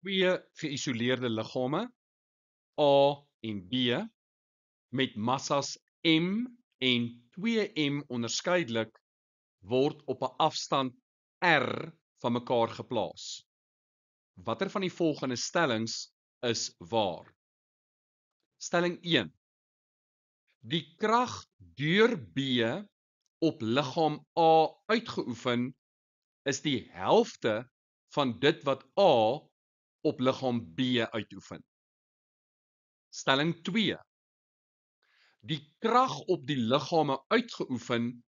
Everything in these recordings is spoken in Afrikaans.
twee geïsoleerde liggame, A en B, met massas m en 2m onderskeidelik, word op 'n afstand r van mekaar geplaas. Watter van die volgende stellings is waar? Stelling 1. Die krag deur B op liggaam A uitgeoefen is die helfte van dit wat A op liggaam B uitoefen. Stelling 2. Die krag op die liggame uitgeoefen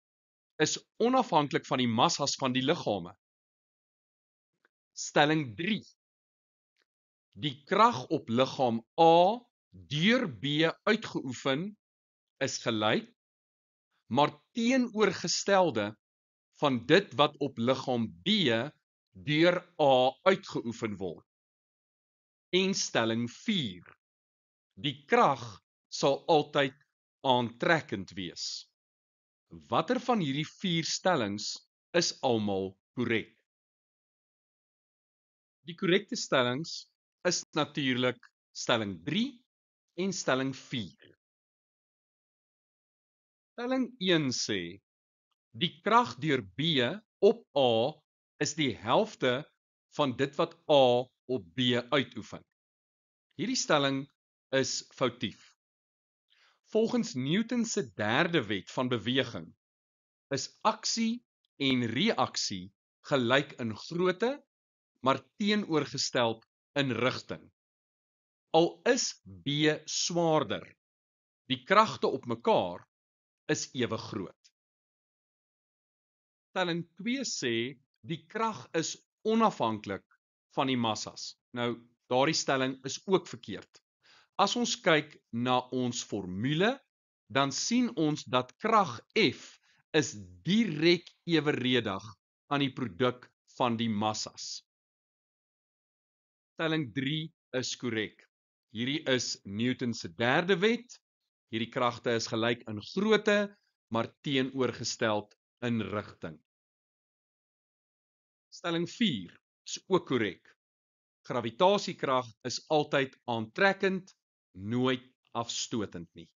is onafhanklik van die massas van die liggame. Stelling 3. Die krag op liggaam A deur B uitgeoefen is gelyk, maar teenoorgestelde van dit wat op liggaam B deur A uitgeoefen word. En stelling 4. Die krag sal altyd aantrekkend wees. Watter van hierdie 4 stellings is almal korrek? Die korrekte stellings is natuurlik stelling 3 en stelling 4. Stelling 1 sê, die krag deur B op A is die helfte van dit wat A op B uitoefen. Hierdie stelling is foutief. Volgens Newton se derde wet van beweging is aksie en reaksie gelyk in grootte, maar teenoorgestel in rigting. Al is B swaarder, die kragte op mekaar is ewe groot. Stelling 2 sê die krag is onafhanklik van die massas. Nou, daardie stelling is ook verkeerd. As ons kyk na ons formule, dan sien ons dat krag F is direk eweredig aan die produk van die massas. Stelling 3 is korrek. Hierdie is Newton se derde wet. Hierdie kragte is gelyk in grootte, maar teenoorgestel in rigting. Stelling 4 is ook korrek. Gravitasiekrag is altyd aantrekkend, nooit afstotend nie.